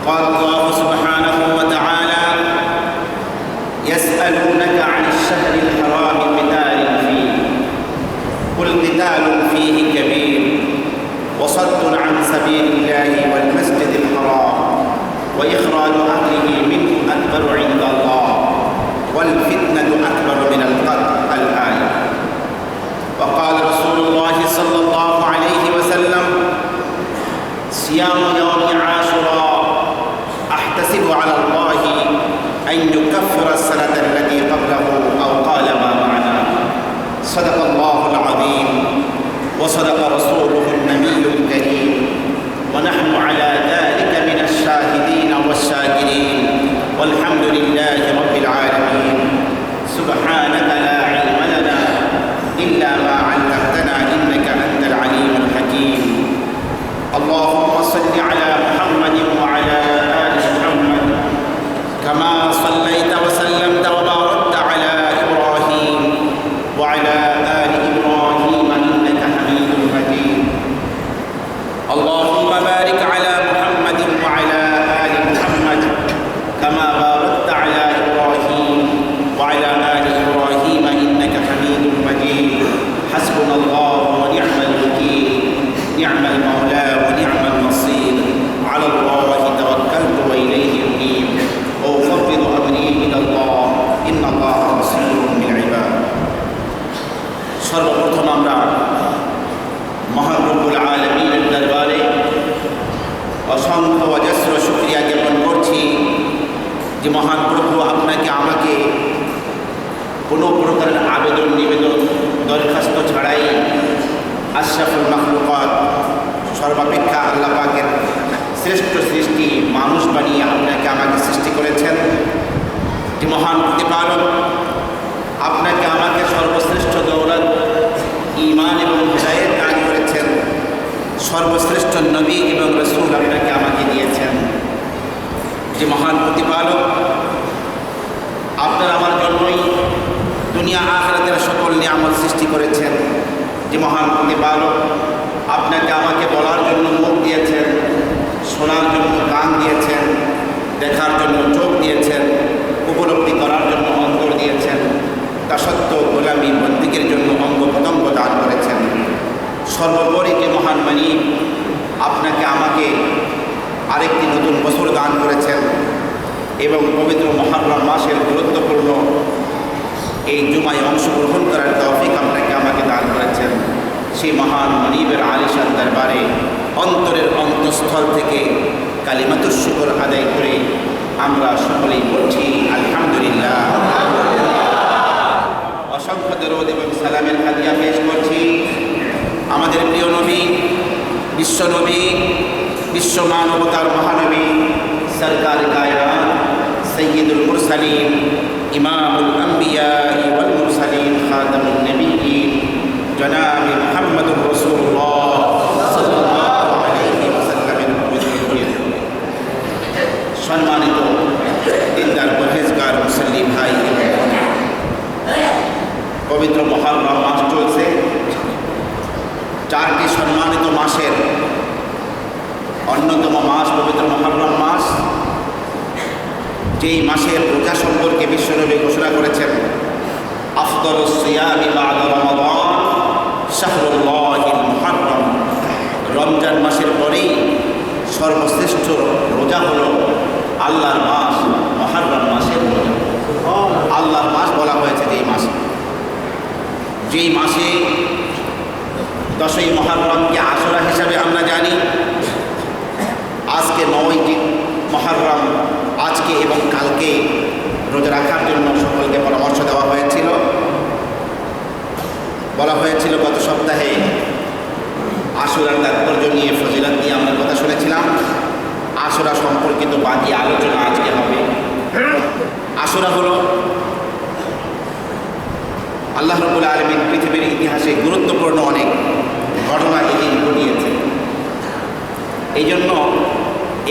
قال الله سبحانه وتعالى يسألونك عن الشهر الحرام قتال فيه قل قتال فيه كبير وصد عن سبيل الله والمسجد الحرام وإخراج أهله منه أكبر عند الله والفتنة أكبر من القتل الآية. وقال رسول الله صلى الله عليه وسلم صيام يوم عاشوراء أحتسب على الله أن يكفر السنة التي قبله أو قال ما معناه. صدق الله العظيم وصدق رسوله النبي الكريم ونحن على ذلك من الشاهدين والشاكرين والحمد لله رب العالمين. سبحانك لا علم لنا إلا ما علمتنا إنك أنت العليم الحكيم. اللهم صل على محمد وعلى آل محمد كما صليت وسلمت وباركت على إبراهيم وعلى آل إبراهيم إنك حميد مجيد. اللهم بارك على محمد وعلى آل محمد كما باركت على إبراهيم وعلى آل إبراهيم إنك حميد مجيد. حسبنا الله ونعم الوكيل نعم المولى ونعم النصير على الله توكلت وإليه أنيب وأفوض أمري إلى الله إن الله بصير بالعباد. সর্বপ্রথম আমরা মহান রব্বুল আলামিনের দরবারে অসংখ্য অজস্র শুকরিয়া জ্ঞাপন করছি যে মহান প্রভু আপনাকে আমাকে কোনো প্রকারের আবেদন নিবেদন দরখাস্ত ছাড়াই আশরাফুল মাখলুকাত সর্বাপেক্ষা আল্লাহ পাকের শ্রেষ্ঠ সৃষ্টি মানুষ বানিয়ে আপনাকে আমাকে সৃষ্টি করেছেন। যে মহান প্রতিপালক আপনাকে আমাকে সর্বশ্রেষ্ঠ দৌলত ঈমান এবং হিদায়াত দান করেছেন। সর্বশ্রেষ্ঠ নবী এবং রাসূল আপনাকে আমাকে দিয়েছেন। যে মহান প্রতিপালক আপনার আমার জন্যই দুনিয়া আখিরাতের সকল নিয়ামত সৃষ্টি করেছেন। যে মহান প্রতিপালক আপনাকে আমাকে বলার জন্য মুখ দিয়েছেন, শোনার জন্য কান দিয়েছেন, দেখার জন্য চোখ দিয়েছেন, উপলব্ধি করার জন্য অন্তর দিয়েছেন, তা সত্ত্বেও গোলামী বন্দীকের জন্য অঙ্গ প্রত্যঙ্গ দান করেছেন। সর্বোপরি যে মহান মালিক আপনাকে আমাকে আরেকটি নতুন বছর দান করেছেন এবং পবিত্র মুহররম মাসের গুরুত্বপূর্ণ এই জুমায় অংশগ্রহণ করার তৌফিক আপনাকে আমাকে দান করেছেন। সেই মহান মনিবের আলিশান দরবারে অন্তরের অন্তঃস্থল থেকে কালিমাতুশ শুকর আদায় করে আমরা সকলেই বলছি আলহামদুলিল্লাহ। অসংখ্য দরুদ এবং সালামের হাদিয়া পেশ করছি আমাদের প্রিয় নবী, বিশ্বনবী, বিশ্ব মানবতার মহানবী, সরকার কায়নাত, সৈয়দুল মুরসালিন, ইমামুল আম্বিয়া ওয়াল মুরসালিন, খাতামুন নবিয়্যিন, জনাবে মুহাম্মদুর রাসূলুল্লাহ সাল্লাল্লাহু আলাইহি ওয়াসাল্লামের পবিত্র। সম্মানিত দিনদার পরহেজগার মুসল্লি ভাই, পবিত্র মুহররম মাস চলছে। চারটি সম্মানিত মাসের অন্যতম মাস পবিত্র মুহররম মাস। যেই মাসের রোজা সম্পর্কে বিশ্বনবী ঘোষণা করেছেন, আফদালুস সিয়ামি বা'দা রমাদান শাহরুল্লাহিল মুহররম। রমজান মাসের পরেই সর্বশ্রেষ্ঠ রোজা হলো আল্লাহর মাস মুহররম মাসের রোজা। আল্লাহর মাস বলা হয়েছে যেই মাসে 10ই মুহররমকে আশুরা হিসাবে আমরা জানি। আজকে 9ই মুহররম, আজকে এবং কালকে রোজা রাখার জন্য সকলকে পরামর্শ দেওয়া হয়েছিল। বলা হয়েছিল গত সপ্তাহে আশুরার তাৎপর্য নিয়ে, ফজিলত নিয়ে আমরা কথা শুনেছিলাম। আশুরা সম্পর্কিত বাকি আলোচনা আজকে হবে। আশুরা হলো আল্লাহ রাব্বুল আলামিন পৃথিবীর ইতিহাসে গুরুত্বপূর্ণ অনেক ঘটনা এই দিন ঘটিয়েছে। এই জন্য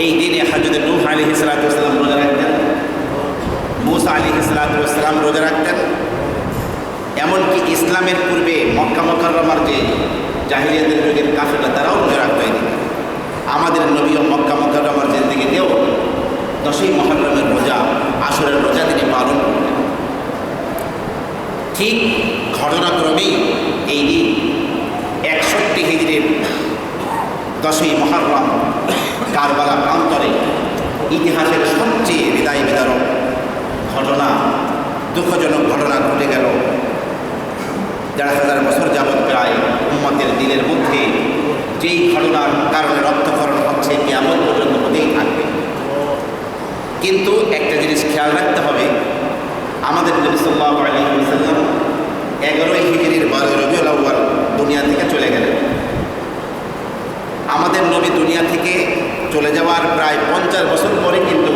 এই দিনে হযরত নূহ আলাইহিস সালাম রোজা রাখতেন, মুসা আলাইহিস সালাম রোজা রাখতেন। এমনকি ইসলামের পূর্বে মক্কা মুকাররমার যে জাহিলিয়াতের যুগের কাফেররা তারাও রোজা রাখত এই দিনে। আমাদের নবীও মক্কা মুকাররমার জিন্দেগিতেও ঠিক ঘটনাক্রমেই এই দিন 61 হিজরির 10ই মুহররম কারবালা প্রান্তরে ইতিহাসের সবচেয়ে হৃদয় বিদারক ঘটনা, দুঃখজনক ঘটনা ঘটে গেল। 1,500 বছর যাবৎ প্রায় উম্মতের দিলের মধ্যে যেই ঘটনার কারণে রক্তক্ষরণ হচ্ছে কিয়ামত পর্যন্ত হতেই থাকবে। কিন্তু একটা জিনিস খেয়াল রাখতে হবে, আমাদের নবী সাল্লাল্লাহু আলাইহি ওয়াসাল্লাম 11 হিজরির 12 রবিউল আউয়াল দুনিয়া থেকে চলে গেলেন। আমাদের নবী দুনিয়া থেকে চলে যাওয়ার প্রায় 50 বছর পরে কিন্তু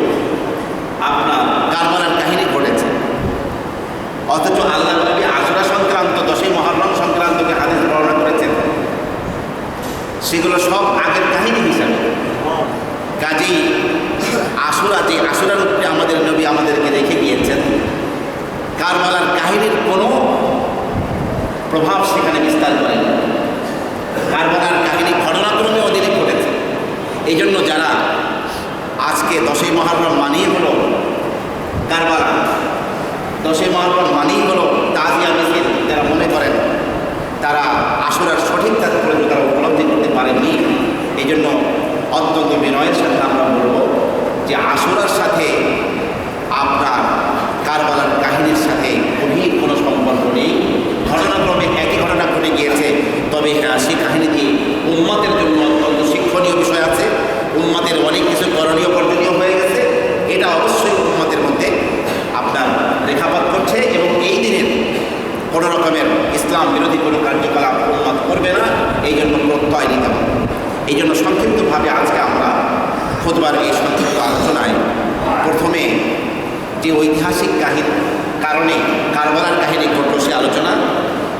আপনার কারবালার কাহিনী ঘটেছে। অথচ আল্লাহ নবী আশুরা সংক্রান্ত 10ই মুহররম সংক্রান্তকে হাদিস বর্ণনা করেছেন, সেগুলো সব আগের কাহিনী হিসাবে। কাজেই আশুরার উপরে আমাদের নবী আমাদেরকে রেখে গিয়েছেন, কারবালার কাহিনীর কোনো প্রভাব সেখানে বিস্তার করেন। কারবালার কাহিনী ঘটনাক্রমে অধীনে ঘটেছে। এই জন্য যারা আজকে 10ই মুহররম মানেই হলো কারবালা, 10ই মুহররম মানেই হলো তাজিয়া মিছিল, যারা মনে করেন তারা আশুরার সঠিক তাৎপর্য তারা উপলব্ধি করতে পারেননি। এই জন্য অত্যন্ত বিনয়ের সাথে আমরা বলব যে আশুরার সাথে আপনার কারবালার কাহিনীর সাথে গভীর কোনো সম্পর্ক নেই। ঘটনাক্রমে একই ঘটনা ঘটে গিয়েছে, তবে সেই কাহিনীটি উম্মতের জন্য অত্যন্ত শিক্ষণীয় বিষয় আছে। উম্মতের অনেক কিছু করণীয় বর্জনীয় হয়ে গেছে, এটা অবশ্যই উম্মতের মধ্যে আপনার রেখাপাত করছে এবং এই দিনের কোনো রকমের ইসলাম বিরোধী কোনো কার্যকলাপ উন্মত করবে না, এই জন্য প্রত্যয় নিতে হবে। এই জন্য সংক্ষিপ্তভাবে আজকে আমরা খুতবার এই সংক্ষিপ্ত আলোচনায় প্রথমে যে ঐতিহাসিক কারণে কারবালার কাহিনী ঘটল সে আলোচনা,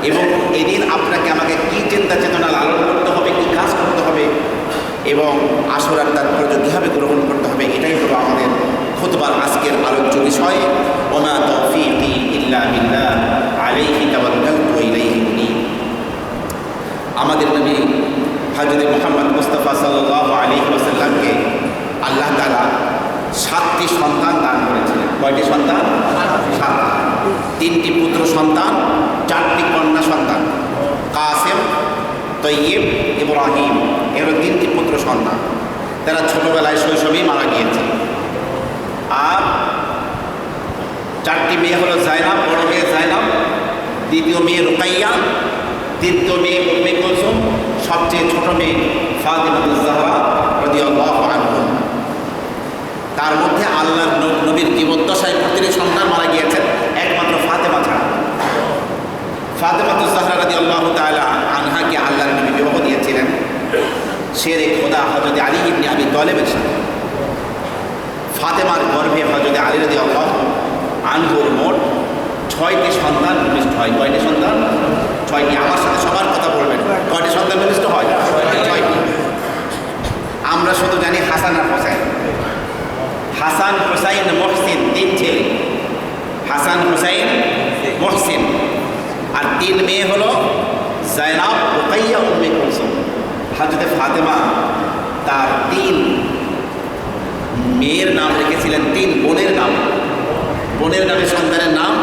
এবং এদিন আপনাকে আমাকে কী চিন্তা চেতনা লালন করতে হবে, কী কাজ করতে হবে এবং আশুরার তাৎপর্য কীভাবে গ্রহণ করতে হবে, এটাই হলো আমাদের খুতবার আজকের আলোচ্য বিষয়। ওমা তৌফিকি ইল্লা বিল্লাহ আলাইহি তাওয়াক্কালতু ওয়া ইলাইহি উনীব। আমাদের নবী হযরত মুহাম্মদ মুস্তাফা সাল্লাল্লাহু আলাইহি ওয়াসাল্লামকে আল্লাহ তাআলা 7টি সন্তান দান করেছিলেন। কয়টি সন্তান? 7। 3টি পুত্র সন্তান, 4টি কন্যা সন্তান। কাসেম, তৈয়ব, ইব্রাহিম, এর 3টি পুত্র সন্তান। তারা ছোটবেলায় শৈশবেই মারা গিয়েছে। আর 4টি মেয়ে হলো জায়নাব, বড় মেয়ে জায়নাব, দ্বিতীয় মেয়ে রুকাইয়া, তৃতীয় মেয়ে উম্মে কুলসুম, সবচেয়ে ছোট মেয়ে ফাতিমাতুজ জাহরা রাদিয়াল্লাহু আনহা। তার মধ্যে আল্লাহর নবীর জীবদ্দশায় প্রতিটি সন্তান মারা গিয়েছেন, একমাত্র ফাতেমা ছাড়া। ফাতিমাতুজ জাহরা রাদিয়াল্লাহু তাআলা আনহাকে আল্লাহর নবী বিবাহ দিয়েছিলেন শেরে খোদা হযরত আলী ইবনে আবি তালেবের সাথে। ফাতেমার গর্ভে হযরত আলী রাদিয়াল্লাহু আনহুর মোট 6টি সন্তান ভূমিষ্ঠ হয়। কয়টি সন্তান? 6টি। আমার সাথে সবার কথা বলবেন, কয়টি সন্তান ভূমিষ্ঠ হয়? 6টি। আমরা শুধু জানি হাসান আর হোসেন। হাসান, হুসাইন, মুহসিন, 3 ছেলে। হাসান, হুসাইন, মুহসিন। আর 3 মেয়ে হলো জায়নাব, রুকাইয়া, উম্মে কুলসুম। হযরত ফাতেমা তার 3 মেয়ের নাম রেখেছিলেন 3 বোনের নাম। বোনের নামে সন্তানের নাম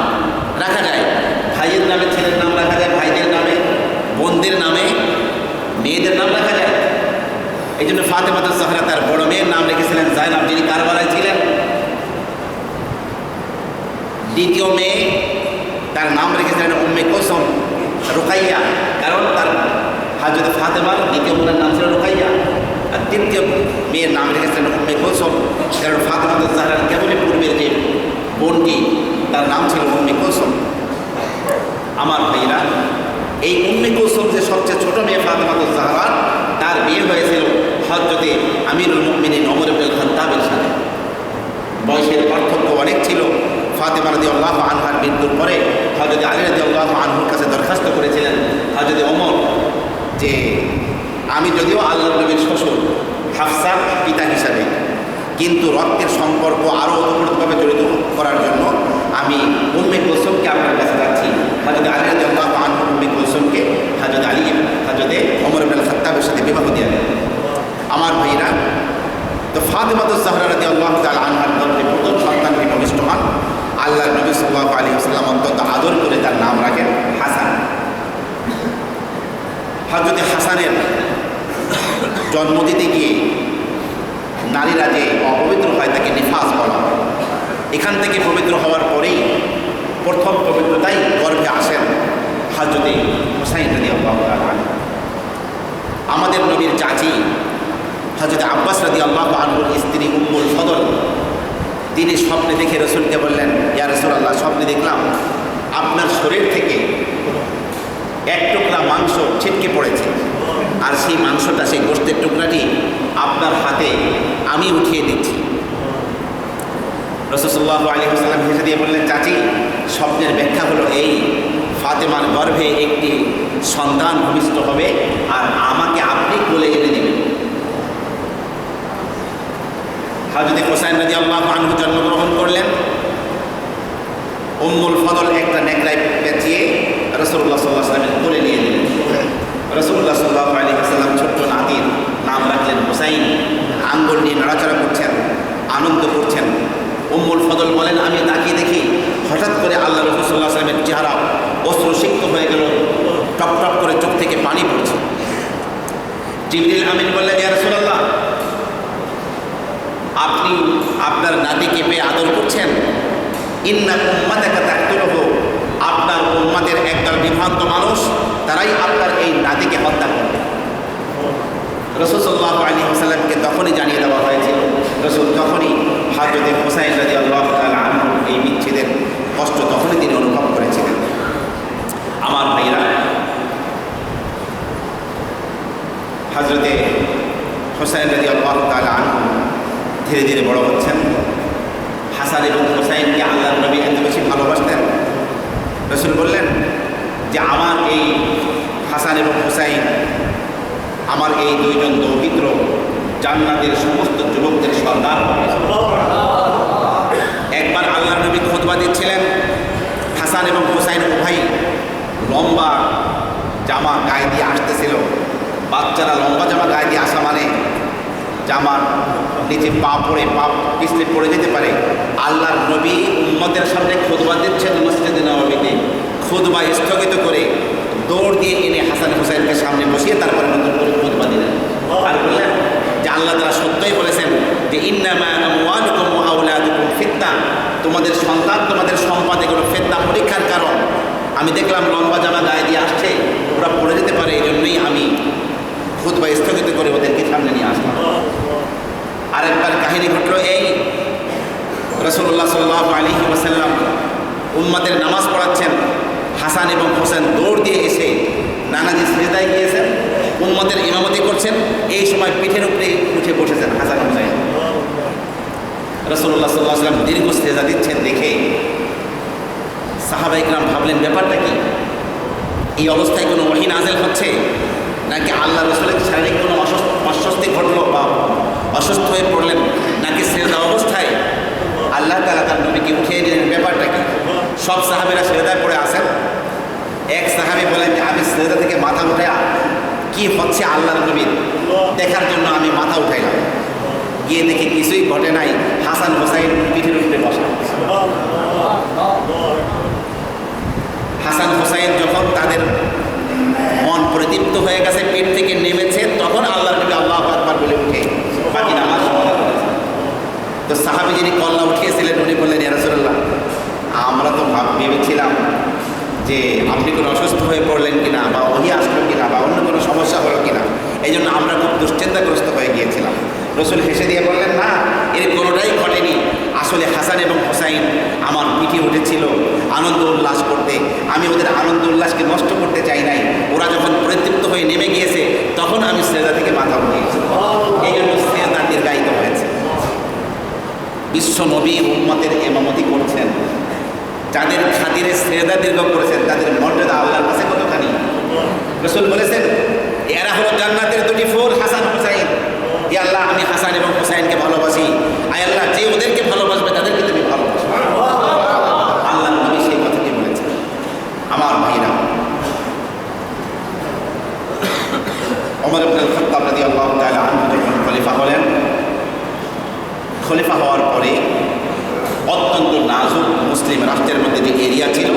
রাখা যায়, ভাইয়ের নামে ছেলের নাম রাখা যায়, ভাইদের নামে, বোনদের নামে মেয়েদের নাম রাখা যায়। এই জন্য ফাতেমাতুজ জাহরা তার বড় মেয়ের নাম রেখেছিলেন জায়নাব, যিনি কারবালায় ছিলেন। দ্বিতীয় মেয়ে তার নাম রেখেছিলেন উম্মে কুলসুম, রুকাইয়া, কারণ তার হযরত ফাতেমার দ্বিতীয় বোনের নাম ছিল রুকাইয়া। আর তৃতীয় মেয়ের নাম রেখেছিলেন উম্মে কুলসুম, কারণ ফাতেমাতুজ জাহরার কেবলই পূর্বের যে বোনটি তার নাম ছিল উম্মে কুলসুম। আমার ভাইরা, এই উম্মে কুলসুম যে সবচেয়ে ছোট মেয়ে ফাতেমাতুজ জাহরা, তার বিয়ে হয়েছিল হযরতে আমিরুল মুমিনিন ওমর ইবনে খাত্তাবের সাথে। বয়সের পার্থক্য অনেক ছিল। ফাতেমা রাদিয়াল্লাহু আনহার মৃত্যুর পরে হযরত আলী রাদিয়াল্লাহু আনহুর কাছে দরখাস্ত করেছিলেন হযরত ওমর যে আমি যদিও আল্লাহর নবীর শ্বশুর হাফসার পিতা হিসাবে, কিন্তু রক্তের সম্পর্ক আরও ওতপ্রোতভাবে জড়িত করার জন্য আমি উম্মে কুলসুমকে আপনার কাছে যাচ্ছি। হযরত আলী রাদিয়াল্লাহু আনহু উম্মে কুলসুমকে হযরত ওমর ইবনে খাত্তাবের সাথে বিবাহ দিয়ে দেন। আমার ভাইরা, তো ফাতেমাতুজ জাহরা রাদিয়াল্লাহু তাআলা আনহার গর্ভে প্রথম সন্তানকে ভূমিষ্ঠ হন আল্লাহ নবী সাল্লাল্লাহু আলাইহি ওয়াসাল্লাম অত্যন্ত আদর করে তার নাম রাখেন হাসান। হযরত হাসানের জন্ম দিতে গিয়ে নারীরা যে অপবিত্র হয় তাকে নিফাস বলা হয়। এখান থেকে পবিত্র হওয়ার পরেই প্রথম পবিত্রতাই গর্ভে আসেন হযরত হুসাইন রাদিয়াল্লাহু তাআলা আনহু। আমাদের নবীর চাচি হযরত আব্বাস রাদিয়াল্লাহু আনহুর স্ত্রী উম্মুল ফদল, তিনি স্বপ্নে দেখে রসুলকে বললেন, ইয়া রাসূলুল্লাহ, স্বপ্নে দেখলাম আপনার শরীর থেকে এক টুকরা মাংস ছিটকে পড়েছে, আর সেই মাংসটা, সেই গোশতের টুকরাটি আপনার হাতে আমি উঠিয়ে দিচ্ছি। রাসূল সাল্লাল্লাহু আলাইহি ওয়াসাল্লাম হেসে দিয়ে বললেন, চাচি, স্বপ্নের ব্যাখ্যা হলো এই, ফাতেমার গর্ভে একটি সন্তান ভূমিষ্ঠ হবে আর আমাকে আপনি কোলে এনে দেবেন। হযরত হুসাইন রাদিয়াল্লাহু আনহু জন্মগ্রহণ করলেন। উম্মুল ফদল একটা নেকড়ায় পেঁচিয়ে রাসূলুল্লাহ সাল্লাল্লাহু আলাইহি ওয়াসাল্লামের কোলে নিয়ে দিলেন। রাসূলুল্লাহ সাল্লাল্লাহু আলাইহি ওয়াসাল্লাম ছোট্ট নাতির নাম রাখলেন হুসাইন। আঙ্গুল নিয়ে নাড়াচাড়া করছেন, আনন্দ করছেন। উম্মুল ফদল বলেন, আমি তাকিয়ে দেখি হঠাৎ করে আল্লাহ রাসূল সাল্লাল্লাহু আলাইহি ওয়াসাল্লামের চেহারা অশ্রুসিক্ত হয়ে গেল, টপ টপ করে চোখ থেকে পানি পড়ছে। জিবরিল আমিন বললেন, ইয়া রাসূলুল্লাহ, আপনি আপনার নাতিকে পেয়ে আদর করছেন। ইন্না উম্মাতাকা তাকতুলহু, আপনার উম্মাতের একদল বিভ্রান্ত মানুষ, তারাই আপনার এই নাতিকে হত্যা করবে। রাসূল সাল্লাল্লাহু আলাইহি ওয়াসাল্লামকে তখনই জানিয়ে দেওয়া হয়েছিল। রাসূল তখনই হযরত হুসাইন রাদিয়াল্লাহু তাআলা আনহু এই বিচ্ছেদের কষ্ট তখনই তিনি অনুভব করেছিলেন। আমার ভাইরা, হযরত হুসাইন রাদিয়াল্লাহু তাআলা আনহু ধীরে ধীরে বড় হচ্ছেন। হাসান এবং হুসাইনকে আল্লাহর নবী এত বেশি ভালোবাসতেন, রাসূল বললেন যে আমার এই হাসান এবং হুসাইন, আমার এই দুইজন দৌহিত্র জান্নাতের সমস্ত যুবকদের সর্দার হবে। একবার আল্লাহর নবী খুতবা দিচ্ছিলেন, হাসান এবং হুসাইন উভয় লম্বা জামা গায়ে দিয়ে আসতেছিল। বাচ্চারা লম্বা জামা গায়ে দিয়ে আসা মানে জামার নিচে পা পড়ে, পা পিছলে পড়ে যেতে পারে। আল্লাহর নবী উম্মতের সামনে খুতবা দিচ্ছেন মসজিদে নববীতে, খুতবা স্থগিত করে দৌড় দিয়ে এনে হাসান হুসাইনকে সামনে বসিয়ে তারপরে নতুন করে খুতবা দিলেন। আর বললেন যে আল্লাহ তাআলা সত্যই বলেছেন যে ইন্নামা আমওয়ালুকুম ওয়া আওলাদুকুম ফিতনা, তোমাদের সন্তান, তোমাদের সম্পদ এগুলো ফিতনা, পরীক্ষার কারণ। আমি দেখলাম লম্বা জামা গায়ে দিয়ে আসছে, ওরা পড়ে যেতে পারে, এই জন্যই আমি খুতবা স্থগিত করে ওদেরকে সামনে নিয়ে আসলাম। আরেকবার কাহিনী ঘটল এই, রাসূলুল্লাহ সাল্লাল্লাহু আলাইহি ওয়াসাল্লাম উম্মতের নামাজ পড়াচ্ছেন। হাসান এবং হোসেন দৌড় দিয়ে এসে নানাজি সিজদায় গিয়েছেন, উম্মতের ইমামতি করছেন। এই সময় পিঠের উপরে উঠে বসেছেন হাসান হুসাইন। রাসূলুল্লাহ সাল্লাল্লাহু আলাইহি ওয়াসাল্লাম দীর্ঘ সিজদা দিচ্ছেন দেখে সাহাবায়ে কেরাম ভাবলেন, ব্যাপারটা কি? এই অবস্থায় কোনো ওহী নাযিল হচ্ছে নাকি আল্লাহ রাসূলের শারীরিক কোনো অস্বস্তি ঘটলো বা অসুস্থ হয়ে পড়লেন, নাকি সিজদা অবস্থায় আল্লাহ তাআলা তার নবীকে উঠিয়ে নিলেন? ব্যাপারটা কি? সব সাহাবীরা সিজদায় পড়ে আছেন। এক সাহাবী বলেন যে আমি সিজদা থেকে মাথা উঠে কি হচ্ছে আল্লাহর নবীর দেখার জন্য আমি মাথা উঠাইলাম, গিয়ে দেখি কিছুই ঘটে নাই, হাসান হুসাইন পিঠের উপরে বসা। হাসান হুসাইন যখন তাদের মন পরিতৃপ্ত হয়ে গেছে, পেট থেকে নেমেছে, তখন আল্লাহর নবী আল্লাহু আকবার বলে উঠে বাকি নামাজ সমাপ্ত করেছেন। তো সাহাবী যিনি কল্লা উঠিয়েছিলেন উনি বললেন, ইয়া রাসূলুল্লাহ, আমরা তো ভেবেছিলাম যে আপনি কোনো অসুস্থ হয়ে পড়লেন কিনা, বা ওহী আসলো কিনা, বা অন্য কোনো সমস্যা হলো কিনা, এই জন্য আমরা খুব দুশ্চিন্তাগ্রস্ত হয়ে গিয়েছিলাম। রাসূল হেসে দিয়ে বললেন, না, এর কোনোটাই ঘটেনি। আসলে হাসান এবং হুসাইন আমার পিঠে উঠেছিল আনন্দ উল্লাস করতে, আমি ওদের আনন্দ উল্লাসকে নষ্ট করতে চাই নাই। ওরা যখন পরিতৃপ্ত হয়ে নেমে গিয়েছে তখন আমি সিজদা থেকে মাথা উঠিয়েছি, এই জন্য সিজদা দীর্ঘায়িত হয়েছে। বিশ্ব নবী উম্মতের ইমামতি করছেন, যাদের খাতিরে সিজদা দীর্ঘ করেছেন তাদের মর্যাদা আল্লাহর কাছে কতখানি। রাসূল বলেছেন, এরা হলো জান্নাতের দুটি ফুল, হাসান হুসাইন। ইয়া আল্লাহ, আমি হাসান এবং হুসাইনকে ভালোবাসি। আয় আল্লাহ, যে ওদেরকে ভালোবাসবে তাদেরকে তুমি ভালোবাসো। আল্লাহ নবী সেই কথাটি বলেছেন। আমার ভাইরা, ওমর ইবনে আল-খাত্তাব রাদিয়াল্লাহু তাআলা আনহু যখন খলিফা হলেন, খলিফা হওয়ার পরে অত্যন্ত নাজুক মুসলিম রাষ্ট্রের মধ্যে যে এরিয়া ছিল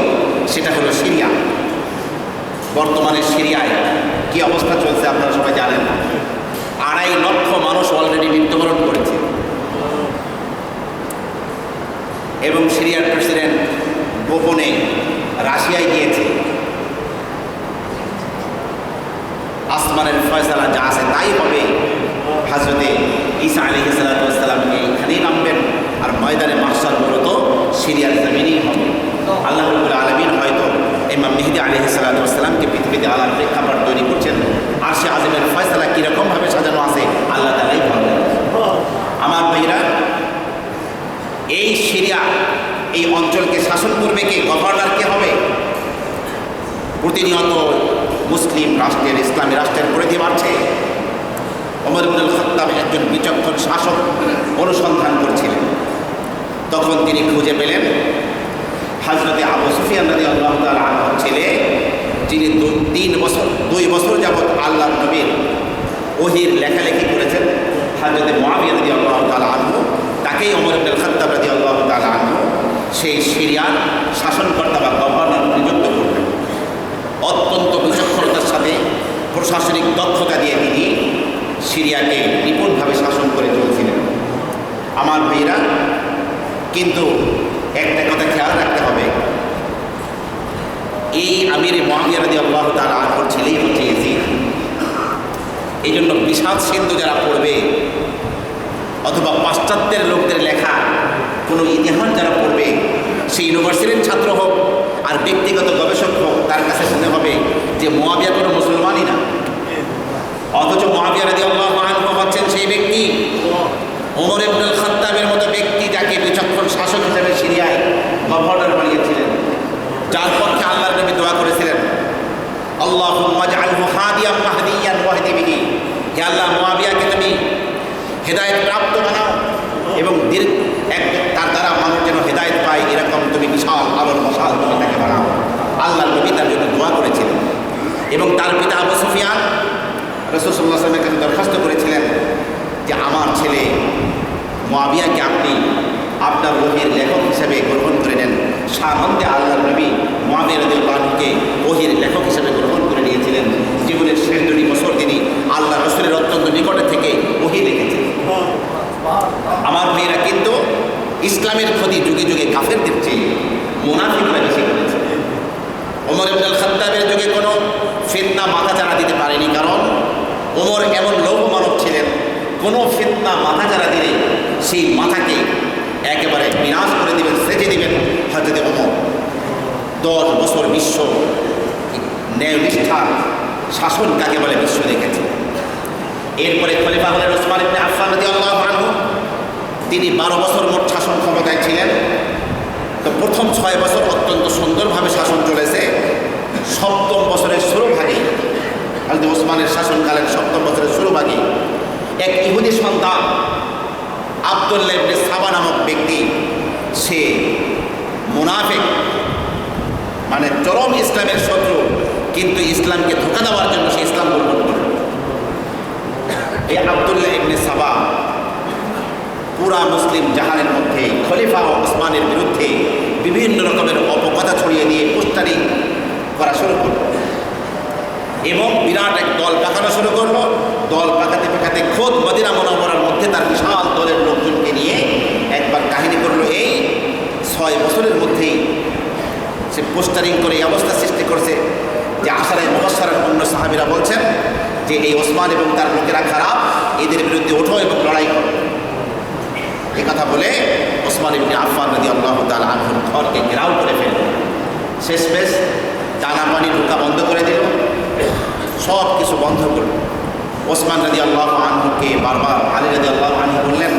সেটা হলো সিরিয়া। বর্তমানে সিরিয়ায় কি অবস্থা চলছে আপনারা সবাই জানেন। 2.5 লক্ষ মানুষ অলরেডি মৃত্যুবরণ করেছে এবং সিরিয়ার প্রেসিডেন্ট গোপনে রাশিয়ায় গিয়েছে। আসমানের ফয়সালা যা আছে তাই হবে। হযরতে ঈসা আলাইহিস সালামকে এখানেই নামবেন আর ময়দানে মাহশার মূলত সিরিয়ার জমিনেই হবে। আল্লাহ রাব্বুল আলামিন হয়তো ইমাম মেহেদী আলাইহিস সালামকে পৃথিবীতে আলার প্রেক্ষাপট তৈরি করছেন। আর সে আজমের ফয়সালা কীরকমভাবে সাজানো আছে আল্লাহ তাআলাই ভালো। আমার ভাইরা, এই সিরিয়া এই অঞ্চলকে শাসন করবে কে? গভর্নর কে হবে? প্রতিনিয়ত মুসলিম রাষ্ট্রের ইসলামী রাষ্ট্রের পরিধি বাড়ছে। ওমর ইবনুল খাত্তাব একজন বিচক্ষণ শাসক অনুসন্ধান করছিলেন। তখন তিনি খুঁজে পেলেন হযরতে আবু সুফিয়ান রাদিয়াল্লাহু তাআলা আনহুর ছেলে, যিনি 2 বছর যাবৎ আল্লাহর নবীর ওহীর লেখালেখি করেছেন, হযরতে মুআবিয়া রাদিয়াল্লাহু তাআলা আনহু, তাকেই ওমর ইবনুল খাত্তাব রাদিয়াল্লাহু তাআলা আনহু সেই সিরিয়ার শাসনকর্তা বা গভর্নর নিযুক্ত করলেন। অত্যন্ত বিচক্ষণতার সাথে প্রশাসনিক দক্ষতা দিয়ে তিনি সিরিয়াকে নিপুণভাবে শাসন করে চলছিলেন। আমার ভাইরা, কিন্তু একটা কথা খেয়াল রাখতে হবে, এই আমির মুআবিয়া রাদিয়াল্লাহু তাআলা আনহুর ছেলেই হচ্ছে ইয়াজিদ। এই জন্য বিষাদ সিন্ধু যারা পড়বে অথবা পাশ্চাত্যের লোকদের লেখা কোনো ইতিহাস যারা পড়বে, সেই ইউনিভার্সিটির ছাত্র হোক আর ব্যক্তিগত গবেষক হোক, তার কাছে মনে হবে যে মুআবিয়া কোনো মুসলমানই না। অথচ মুআবিয়া রাদিয়াল্লাহু আনহু হচ্ছেন সেই ব্যক্তি, ওমর ইবনুল খাত্তাবের মতো ব্যক্তি, যাকে বিচক্ষণ শাসক হিসেবে সিরিয়ায় গভর্নর বানিয়েছিলেন, যার পক্ষে আল্লাহর নবী দোয়া করেছিলেন, আল্লাহুম্মা জাআলহু হাদিয়াম মাহদিয়ান ওয়াহদি বিহি, হে আল্লাহ মুআবিয়াকে তুমি হেদায়েত প্রাপ্ত বানাও এবং তার দ্বারা মানুষ যেন হেদায়েত পায় এরকম তুমি বিশাল আলোর মশাল তুমি তাকে বানাও। আল্লাহর নবী তার জন্য দোয়া করেছিলেন এবং তার পিতা আবু সুফিয়ান রাসূল সাল্লাল্লাহু আলাইহি ওয়াসাল্লামের কাছে দরখাস্ত করেছিলেন যে আমার ছেলে মুআবিয়াকে আপনি আপনার ওহীর লেখক হিসেবে গ্রহণ করে নেন। সানন্দে আল্লাহর নবী মুআবিয়া রাদিয়াল্লাহু আনহুকে ওহীর লেখক হিসেবে গ্রহণ করে নিয়েছিলেন। জীবনের শেষ 2 বছর তিনি আল্লাহ রাসূলের অত্যন্ত নিকটে থেকে ওহী লিখেছেন। আমার মেয়েরা কিন্তু ইসলামের ক্ষতি যুগে যুগে কাফেরদের চেয়ে মুনাফিকরা বেশি করেছে। ওমর ইবনুল খাত্তাবের যুগে কোনো ফিতনা মাথাচাড়া দিতে পারেনি, কারণ ওমর এমন লৌহ মানব ছিলেন, কোনো ফিতনা মাথাচাড়া দিলে সেই মাথাকে একেবারে বিনাশ করে দিবেন, সেচে দিবেন। হযরত ওমর 10 বছর বিশ্ব ন্যায়নিষ্ঠার শাসন কাকে বলে বিশ্ব দেখেছে। এরপরে খলিফা হলেন ওসমান ইবনে আফফান রাদিয়াল্লাহু আনহু। তিনি 12 বছর মোট শাসন ক্ষমতায় ছিলেন। তো প্রথম 6 বছর অত্যন্ত সুন্দরভাবে শাসন চলেছে। 7ম বছরের শুরুভাগে, হযরত ওসমানের শাসনকালের 7ম বছরের শুরুভাগে এক ইহুদি সন্তান আব্দুল্লাহ ইবনে সাবা নামক ব্যক্তি, সে মুনাফিক, মানে চরম ইসলামের শত্রু, কিন্তু ইসলামকে ধোঁকা দেওয়ার জন্য সে ইসলাম গ্রহণ করল। এই আব্দুল্লাহ ইবনে সাবা পুরা মুসলিম জাহানের মধ্যে খলিফা ও ওসমানের বিরুদ্ধে বিভিন্ন রকমের অপকথা ছড়িয়ে দিয়ে পোস্টারিং করা শুরু করল এবং বিরাট এক দল পাকানো শুরু করলো। দল পাকাতে পাকাতে খোদ মদিনা মুনাওয়ারার মধ্যে তার বিশাল দলের লোকজনকে নিয়ে একবার কাহিনী করলো। এই 6 বছরের মধ্যেই সে পোস্টারিং করে এই অবস্থা সৃষ্টি করছে যে আশারায়ে মুবাশশারার অন্য সাহাবীরা বলছেন যে এই ওসমান এবং তার লোকেরা খারাপ, এদের বিরুদ্ধে ওঠো এবং লড়াই করো। এই কথা বলে ওসমান ইবনে আফফান রাদিয়াল্লাহু তাআলা আনহুর ঘরকে ঘেরাও করে ফেলল। শেষমেশ দানা পানি ঢোকা বন্ধ করে দিল, সব কিছু বন্ধ করল। ওসমান রাদিয়াল্লাহু আনহুকে বারবার আলী রাদিয়াল্লাহু আনহু বললেন